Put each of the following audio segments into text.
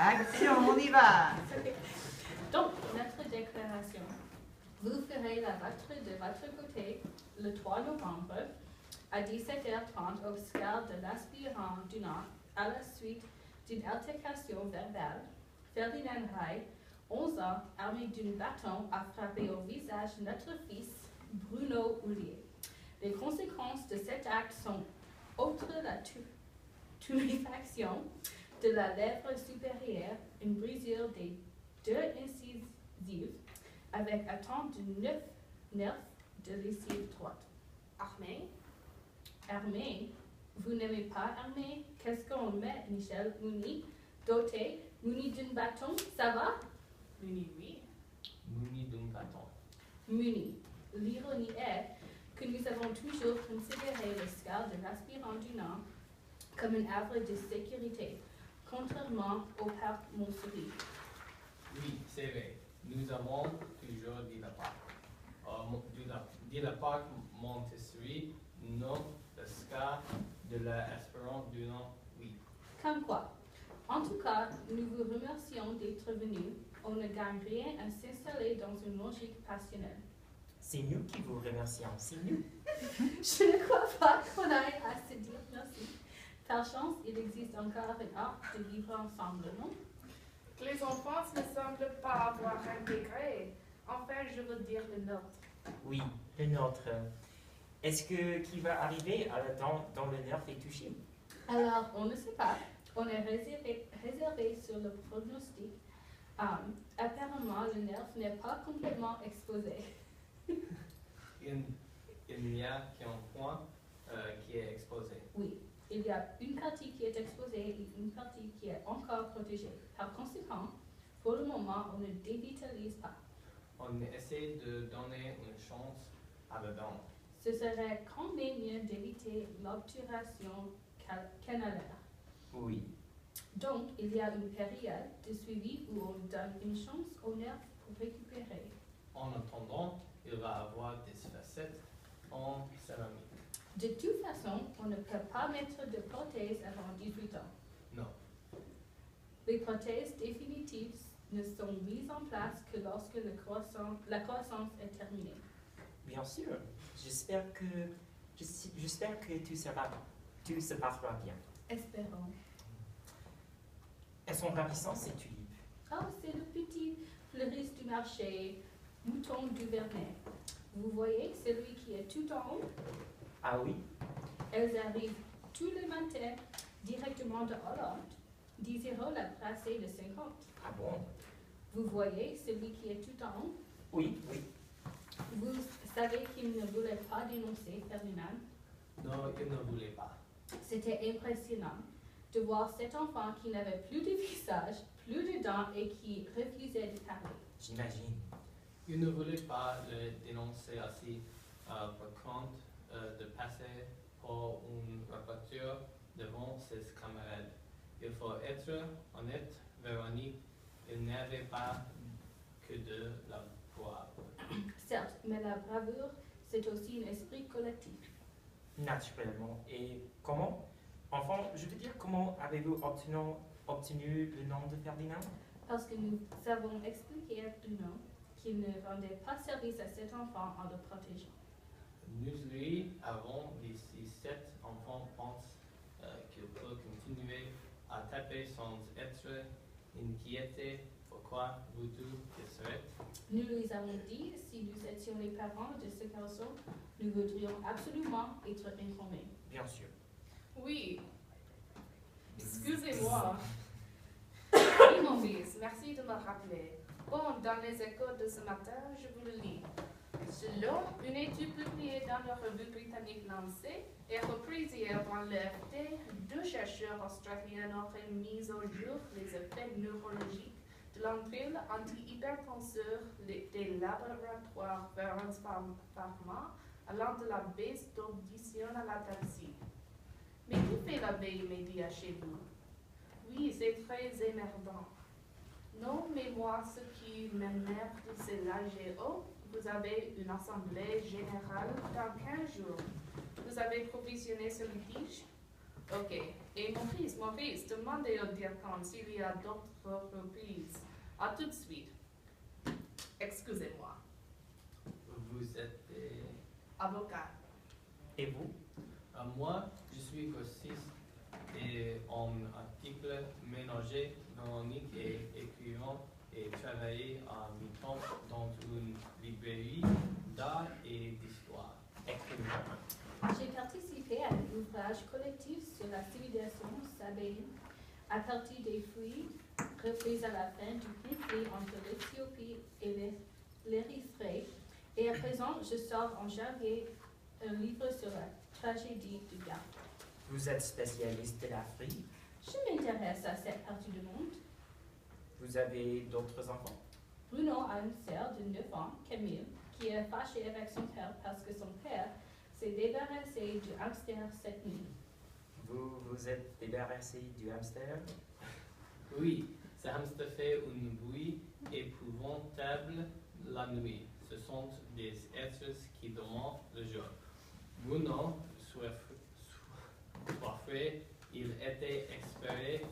Action, on y va. Donc, notre déclaration. Vous ferez la batterie de votre côté le 3 novembre à 17h30 au Scar de l'Aspirant du Nord à la suite d'une altercation verbale. Ferdinand Ray, 11 ans, armé d'un bâton, a frappé au visage notre fils Bruno Houllier. Les conséquences de cet acte sont, outre la tuméfaction de la lèvre supérieure, une brisure des 2 incisives avec atteinte de 9 nerfs de lessive droite. Armé? Armé? Vous n'aimez pas armé? Qu'est-ce qu'on met, Michel? Muni? Doté? Muni d'un bâton? Ça va? Muni, oui. Muni d'un bâton. Muni. L'ironie est que nous avons toujours considéré le Scar de l'Aspirant du Nord comme un havre de sécurité, contrairement au parc Montsouris. Oui, c'est vrai. Nous avons toujours dit le parc. Dit le parc Montessori, non, le Scar de l'Espérance du Nord, oui. Comme quoi. En tout cas, nous vous remercions d'être venus. On ne gagne rien à s'installer dans une logique passionnelle. C'est nous qui vous remercions, c'est nous. Je ne crois pas qu'on aille à se dire merci. Par chance, il existe encore une art de vivre ensemble, non? Les enfants ne semblent pas avoir intégré. Enfin, je veux dire le nôtre. Oui, le nôtre. Est-ce que qui va arriver à la dans le nerf est touché? Alors, on ne sait pas. On est réservé sur le pronostic. Apparemment, le nerf n'est pas complètement exposé. Il n'y a qu'un point qui est exposé. Oui, il y a une partie qui est exposée et une partie qui est encore protégée. Par conséquent, pour le moment, on ne dévitalise pas. On essaie de donner une chance à la dent. Ce serait quand même mieux d'éviter l'obturation canalaire. Oui. Donc, il y a une période de suivi où on donne une chance au nerf pour récupérer. En attendant, il va avoir des facettes en céramique. De toute façon, on ne peut pas mettre de prothèse avant 18 ans. Non. Les prothèses définitives ne sont mises en place que lorsque la croissance est terminée. Bien sûr. J'espère que tout se passera bien. Espérons. Elles sont ravissantes, ces tulipes. Oh, c'est le petit fleuriste du marché, Mouton du Vernet. Vous voyez, celui qui est tout en haut? Ah oui? Elles arrivent tous les matins directement de Hollande. 10 € la brassée de 50. Ah bon? Vous voyez, celui qui est tout en haut? Oui, oui. Vous savez qu'il ne voulait pas dénoncer Ferdinand? Non, il ne voulait pas. C'était impressionnant de voir cet enfant qui n'avait plus de visage, plus de dents et qui refusait de parler. J'imagine. Il ne voulait pas le dénoncer assez pour compte de passer pour une voiture devant ses camarades. Il faut être honnête, Véronique, il n'avait pas que de la bravoure. Certes, mais la bravoure, c'est aussi un esprit collectif. Naturellement. Et comment? Enfin, je veux dire, comment avez-vous obtenu le nom de Ferdinand? Parce que nous avons expliqué à Bruno qu'il ne rendait pas service à cet enfant en le protégeant. Nous lui avons dit si cet enfant pense qu'il peut continuer à taper sans être inquiété, pourquoi vous qu'il serait? Nous lui avons dit, si nous étions les parents de ce garçon, nous voudrions absolument être informés. Bien sûr. Oui. Excusez-moi. Oui, mon fils, merci de me rappeler. Bon, dans les échos de ce matin, je vous le lis. Selon une étude publiée dans la revue britannique Lancet et reprise hier dans l'EFT, 2 chercheurs australiens auraient mis au jour les effets neurologiques de l'empile anti-hypertenseur des laboratoires Verens Pharma allant de la baisse d'audition à la taxi. Mais que fait la veille média chez vous? Oui, c'est très énervant. Non, mais moi, ce qui m'énerve, c'est l'AGO. Vous avez une assemblée générale dans 15 jours. Vous avez provisionné ce litige? Ok. Et Maurice, demandez au diacon s'il y a d'autres reprises. À tout de suite. Excusez-moi. Vous êtes des... Avocat. Et vous? Moi, je suis grossiste et en article ménager. Véronique est écrivain et travaille à mi-temps dans une librairie d'art et d'histoire. Écrivain. J'ai participé à un ouvrage collectif sur la civilisation sabéenne à partir des fruits repris à la fin du conflit entre l'Éthiopie et l'Érythrée. Et à présent, je sors en janvier un livre sur la tragédie du Gard. Vous êtes spécialiste de l'Afrique. Je m'intéresse à cette partie du monde. Vous avez d'autres enfants? Bruno a une sœur de 9 ans, Camille, qui est fâchée avec son père parce que son père s'est débarrassé du hamster cette nuit. Vous vous êtes débarrassé du hamster? Oui, ce hamster fait une bruit épouvantable la nuit. Ce sont des êtres qui dorment le jour. Bruno, soifré, il était exaspéré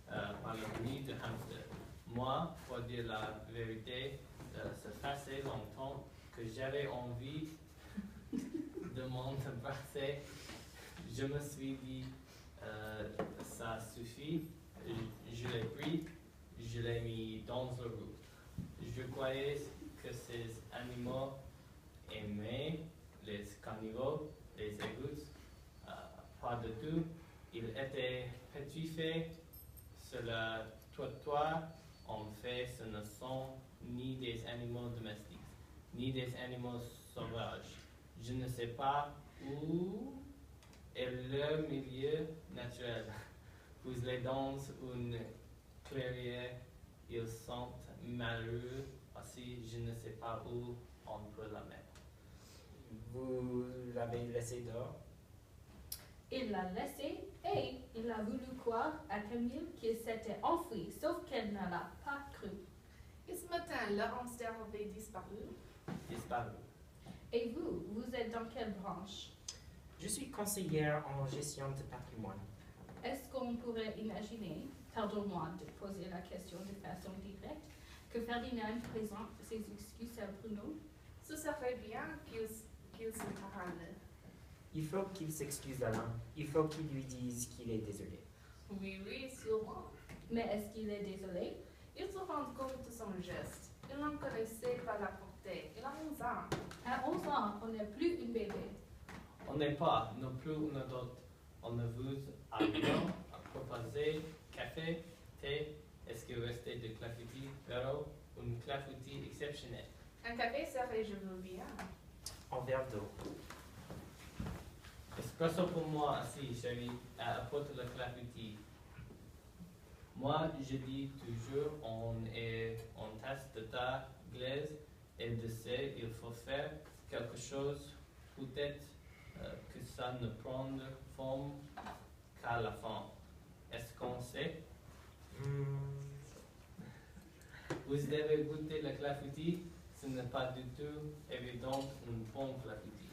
par la nuit du hamster. Moi, pour dire la vérité, ça faisait longtemps que j'avais envie de m'en débarrasser. Je me suis dit, ça suffit. Je l'ai pris, je l'ai mis dans le roue. Je croyais que ces animaux aimaient les carnivores, les égouts, pas du tout. Ils étaient pétrifiés sur le trottoir. En fait, ce ne sont ni des animaux domestiques, ni des animaux sauvages. Je ne sais pas où est leur milieu naturel. Vous les dans une clairière, ils sont malheureux aussi, je ne sais pas où on peut la mettre. Vous l'avez laissé dehors? Il l'a laissé et il a voulu croire à Camille qu'il s'était enfui, sauf qu'elle ne l'a pas cru. Et ce matin, le hamster avait disparu. Disparu. Et vous, vous êtes dans quelle branche? Je suis conseillère en gestion de patrimoine. Est-ce qu'on pourrait imaginer, pardonne-moi de poser la question de façon directe, que Ferdinand présente ses excuses à Bruno? Ce serait bien qu'il se parle. Il faut qu'il s'excuse Alain. Il faut qu'il lui dise qu'il est désolé. Oui, sûrement. Mais est-ce qu'il est désolé? Il se rend compte de son geste. Il n'en connaissait pas la portée. Il a 11 ans. À 11 ans, on n'est plus une bébé. On n'est pas non plus une adulte. On ne vous a rien à proposer. Café, thé, est-ce qu'il restait de clafoutis, Vero, une clafoutis exceptionnelle? Un café serait, je veux bien. En verre d'eau. Espresso pour moi aussi, chérie, apporte le clafoutis. Moi, je dis toujours, on est en tasse de thé glaise et de sel, il faut faire quelque chose, peut-être que ça ne prend forme qu'à la fin. Est-ce qu'on sait? Vous devez goûter le clafoutis, ce n'est pas du tout évident un bon clafoutis.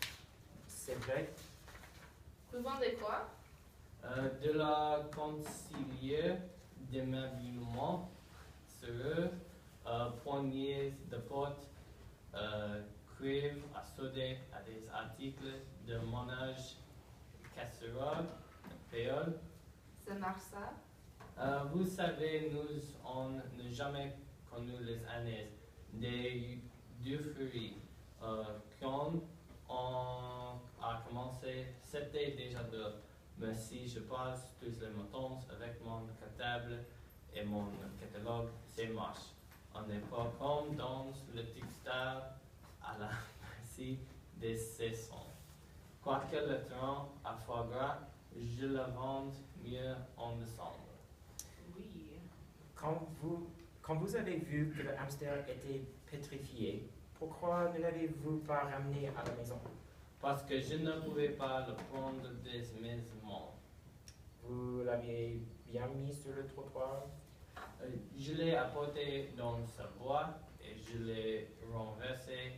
C'est vrai? Vous vendez quoi? De la concilière d'ameublement sur poignées de porte, cuivre à souder à des articles de ménage, casserole, péole. Ça marche ça? Vous savez, nous on n'a jamais connu les années des euphories. Quand on a commencé, c'était déjà dur. Mais si je passe tous les matins avec mon cartable et mon catalogue, c'est marche. On n'est pas comme dans le textile à la merci des saisons. Quoique le train à foie gras, je le vends mieux en décembre. Oui. Quand vous avez vu que le hamster était pétrifié, pourquoi ne l'avez-vous pas ramené à la maison? Parce que je ne pouvais pas le prendre des maisons. Vous l'avez bien mis sur le trottoir? Je l'ai apporté dans sa boîte et je l'ai renversé.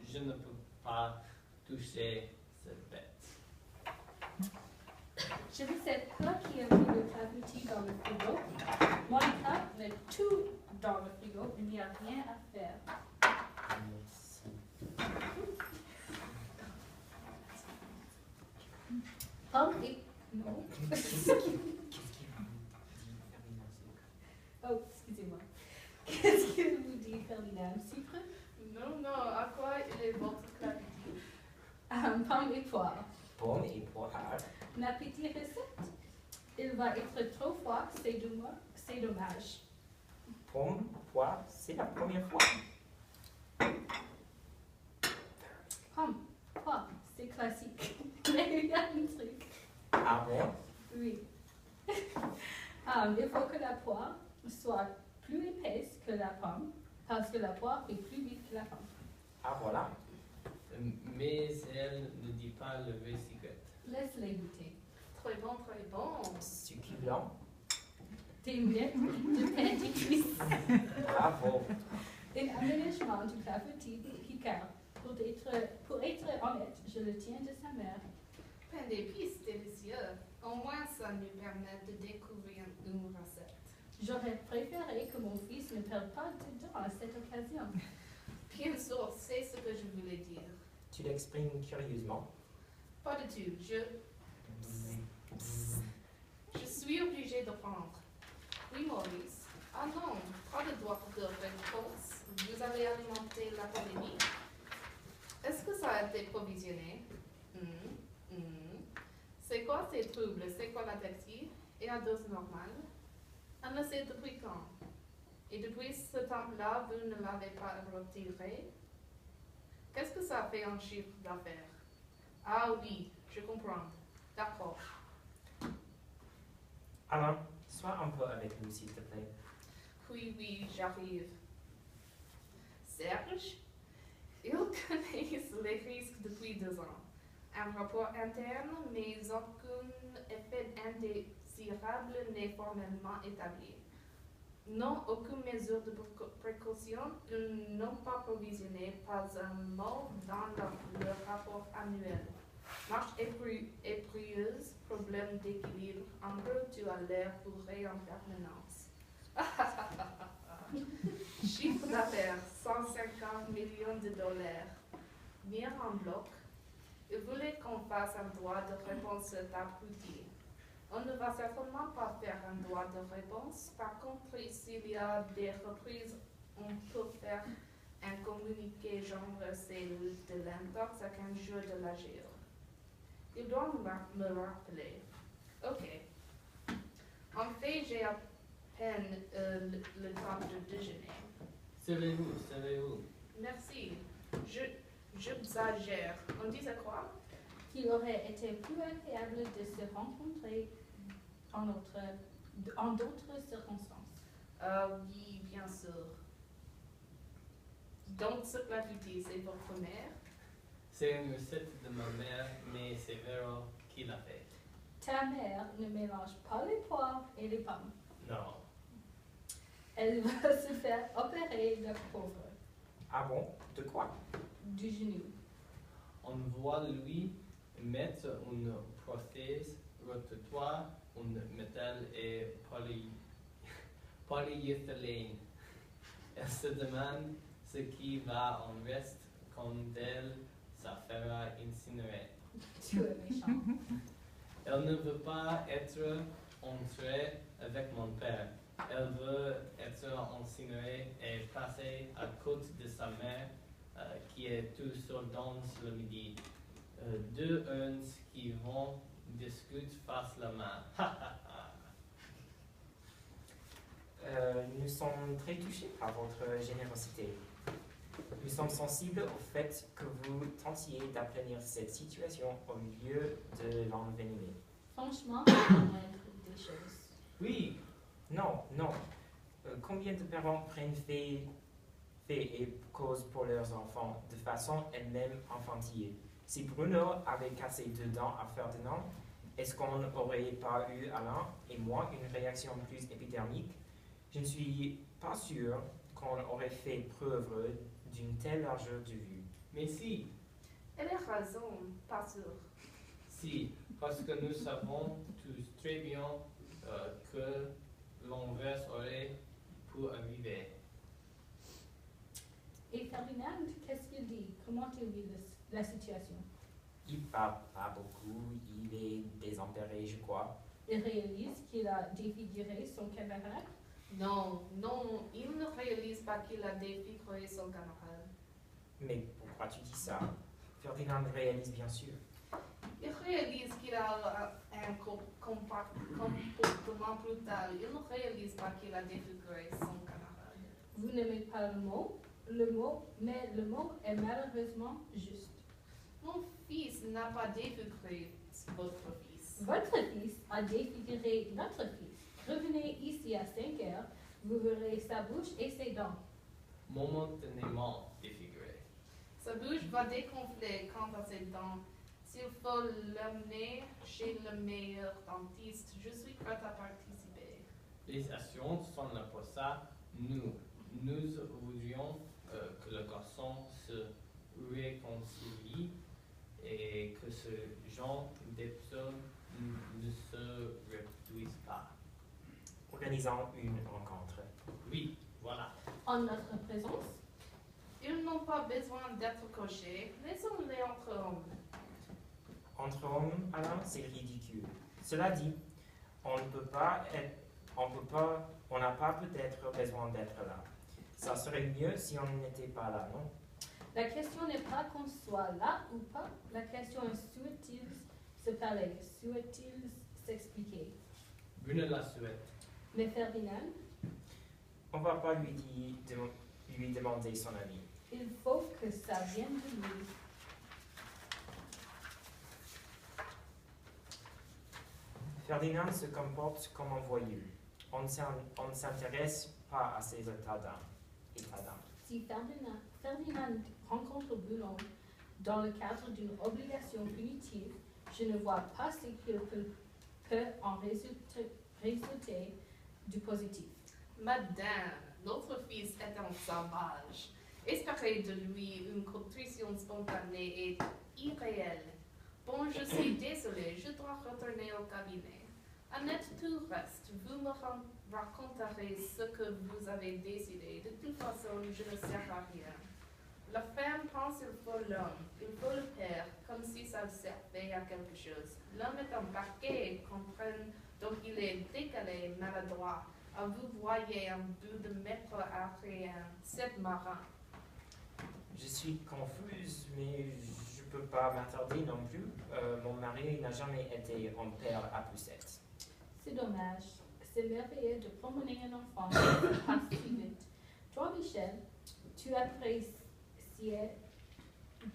Je ne peux pas toucher cette bête. Je ne sais pas qui a mis le clafoutis dans le frigo. Monica met tout dans le frigo, il n'y a rien à faire. Merci. Pomme et... Non. Qu'est-ce qu'il vous dit, Ferdinand? Oh, excusez-moi. Qu'est-ce que vous dit, Ferdinand? Sucre? Non, non, à quoi il est votre clafoutis? Pomme et poire. Pomme et poire. Ma petite recette. Il va être trop froid, c'est dommage. Pomme, poire, c'est la première fois. Pomme, poire, c'est classique. Mais il y a un truc. Ah bon? Oui. Il faut que la poire soit plus épaisse que la pomme, parce que la poire est plus vite que la pomme. Ah voilà. Mais elle ne dit pas le vrai secret. Laisse-les goûter. Très bon, très bon. Succulent. Des miettes de pain d'épices. Bravo. Un aménagement du clafoutis Picard. Pour être honnête, je le tiens de sa mère. Pain d'épices, délicieux. Au moins, ça nous permet de découvrir une recette. J'aurais préféré que mon fils ne perde pas de temps à cette occasion. Bien sûr, c'est ce que je voulais dire. Tu l'exprimes curieusement. Pas du tout. Je suis obligée de prendre. Oui, Maurice. Ah non, pas de droit de réponse. Vous avez alimenté la polémique. Est-ce que ça a été provisionné? C'est quoi ces troubles? C'est quoi la taxi? Et la dose normale? Elle ne sait depuis quand? Et depuis ce temps-là, vous ne l'avez pas retiré? Qu'est-ce que ça fait en chiffre d'affaires? Ah oui, je comprends. D'accord. Alain, sois un peu avec nous, s'il te plaît. Oui, j'arrive. Serge, ils connaissent les risques depuis 2 ans. Un rapport interne, mais aucun effet indésirable n'est formellement établi. Non, aucune mesure de précaution, ils n'ont pas provisionné pas un mot dans le rapport annuel. Marche éprieuse, problème d'équilibre, en gros, tu as l'air bourré en permanence. Chiffre d'affaires, 150 millions de dollars. Bien en bloc. Il voulait qu'on fasse un droit de réponse d'abruti. On ne va certainement pas faire un droit de réponse. Par contre, s'il y a des reprises, on peut faire un communiqué genre c'est de l'intox avec un jeu de la géo. Il doit me rappeler. Ok. En fait, j'ai à peine le temps de déjeuner. Servez-vous. Merci. J'exagère. On disait quoi? Qu'il aurait été plus agréable de se rencontrer en d'autres circonstances. Oui, bien sûr. Donc, ce clafoutis, c'est votre mère? C'est une recette de ma mère, mais c'est Véro qui l'a fait. Ta mère ne mélange pas les poires et les pommes. Non. Elle va se faire opérer le pauvre Ah bon? De quoi? du genou. On voit lui mettre une prothèse rotatoire, un métal et polyéthylène. Elle se demande ce qui va en reste quand elle ça fera incinérer. Tu es méchant. Elle ne veut pas être entrée avec mon père. Elle veut être incinérée et passer à côté de sa mère qui est tout seule dans le midi. 2 urnes qui vont discuter face la main. Nous sommes très touchés par votre générosité. Nous sommes sensibles au fait que vous tentiez d'aplanir cette situation au lieu de l'envenimer. Franchement, c'est la moindre des choses. Oui, Non. Combien de parents prennent fait et cause pour leurs enfants de façon elle-même infantile? Si Bruno avait cassé 2 dents à Ferdinand, est-ce qu'on n'aurait pas eu, Alain et moi, une réaction plus épidermique? Je ne suis pas sûr qu'on aurait fait preuve d'une telle largeur de vue. mais si, Elle a raison, pas sûr. si, Parce que nous savons tous très bien que l'inverse aurait pu arriver. Et Ferdinand, qu'est-ce qu'il dit? Comment il vit la situation? Il parle pas beaucoup, il est désempéré, je crois. Il réalise qu'il a défiguré son camarade? Non, non, il ne réalise pas qu'il a défiguré son camarade. Mais pourquoi tu dis ça? Ferdinand réalise bien sûr. Il réalise qu'il a un comportement brutal. Il ne réalise pas qu'il a défiguré son camarade. Vous n'aimez pas mais le mot est malheureusement juste. Mon fils n'a pas défiguré votre fils. Votre fils a défiguré notre fils. Revenez ici à 5 heures, vous verrez sa bouche et ses dents. Momentanément défiguré. Sa bouche va dégonfler quant à ses dents. S'il faut l'emmener chez le meilleur dentiste, je suis prête à participer. Les assurances sont là pour ça. Nous voudrions que le garçon se réconcilie et que ce genre d'épisode ne se reproduise pas. Organisons une rencontre. Oui, voilà. En notre présence, Ils n'ont pas besoin d'être cochés. Laissons-les entre hommes. Entre hommes, Alain, c'est ridicule. Cela dit, on n'a pas peut-être besoin d'être là. Ça serait mieux si on n'était pas là, non? la question n'est pas qu'on soit là ou pas, la question est souhaite-t-il se parler, souhaite-t-il s'expliquer. Bruno la souhaite. Mais Ferdinand, On va pas lui demander son avis. il faut que ça vienne de lui. Ferdinand se comporte comme un voyou. On ne s'intéresse pas à ses états d'âme. Si Ferdinand rencontre Bruno dans le cadre d'une obligation punitive, je ne vois pas ce qu'il peut en résulter du positif. Madame, notre fils est un sauvage. Espérer de lui une contrition spontanée est irréel. Bon, je suis désolée, je dois retourner au cabinet. Annette, tout reste. Vous me raconterez ce que vous avez décidé. De toute façon, je ne sers à rien. La femme pense qu'il faut l'homme, il faut le père, comme si ça servait à quelque chose. L'homme est un paquet, comprenne, donc il est décalé, maladroit. Ah, vous voyez un bout de maître à rien, c'est marin. Je suis confuse, mais je ne peux pas m'attarder non plus. Mon mari n'a jamais été un père à poussette. C'est dommage. C'est merveilleux de promener un enfant qui se passe si vite. Toi, Michel, tu appréciais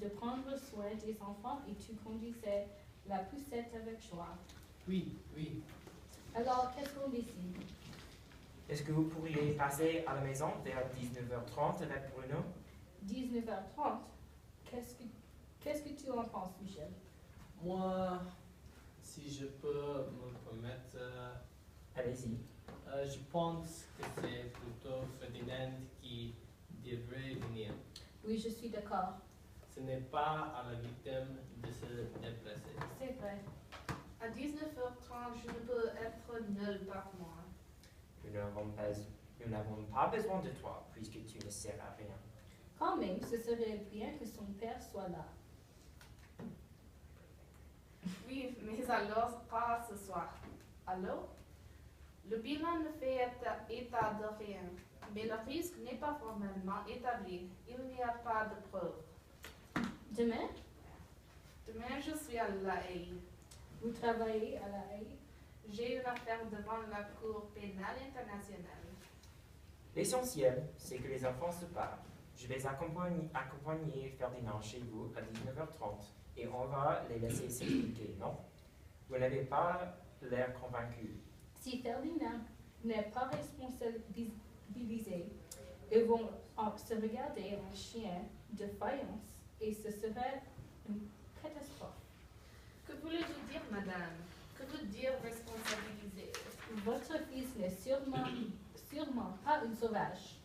de prendre soin des enfants et tu conduisais la poussette avec joie. Oui, oui. Alors, qu'est-ce qu'on décide? Est-ce que vous pourriez passer à la maison vers 19h30 avec Bruno? 19h30. Qu'est-ce que tu en penses, Michel? Moi, si je peux me permettre, Allez-y. je pense que c'est plutôt Ferdinand qui devrait venir. Oui, je suis d'accord. Ce n'est pas à la victime de se déplacer. C'est vrai. À 19h30, je ne peux être nulle par moi. Nous n'avons pas besoin de toi, puisque tu ne sers à rien. Quand même, ce serait bien que son père soit là. Oui, mais alors pas ce soir. Alors? Le bilan ne fait état de rien, mais le risque n'est pas formellement établi. Il n'y a pas de preuves. Demain, Demain, je suis à La Haye. vous travaillez à La Haye. J'ai une affaire devant la Cour pénale internationale. L'essentiel, c'est que les enfants se parlent. Je vais accompagner Ferdinand chez vous à 19h30 et on va les laisser s'expliquer, non? Vous n'avez pas l'air convaincu. Si Ferdinand n'est pas responsabilisé, ils vont se regarder en chien de faïence et ce serait une catastrophe. Que voulez-vous dire, madame? Que veut dire responsabiliser? Votre fils n'est sûrement pas une sauvage.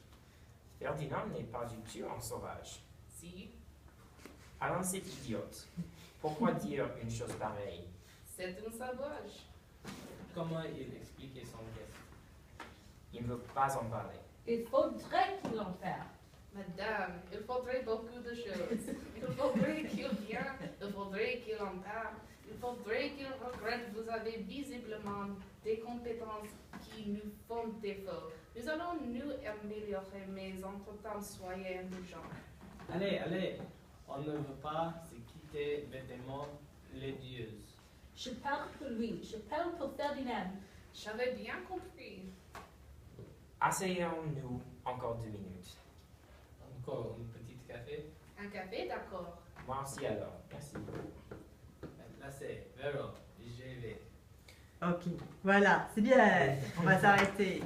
Ferdinand n'est pas du tout un sauvage. Si. Alain, c'est idiote. Pourquoi dire une chose pareille? C'est un sauvage. Comment il expliquait son geste? Il ne veut pas en parler. Il faudrait qu'il en parle. Madame, il faudrait beaucoup de choses. Il faudrait qu'il vienne, il faudrait qu'il en parle, il faudrait qu'il regrette. Vous avez visiblement des compétences qui nous font défaut. Nous allons nous améliorer, mais entre-temps, soyez indulgents. Allez, on ne veut pas se quitter bêtement les dieux. Je parle pour lui, je parle pour Ferdinand. J'avais bien compris. Asseyons-nous encore 2 minutes. Encore un petit café? Un café, d'accord. Moi aussi alors, merci. Là c'est Vero, je vais. Ok, voilà, c'est bien. On va s'arrêter.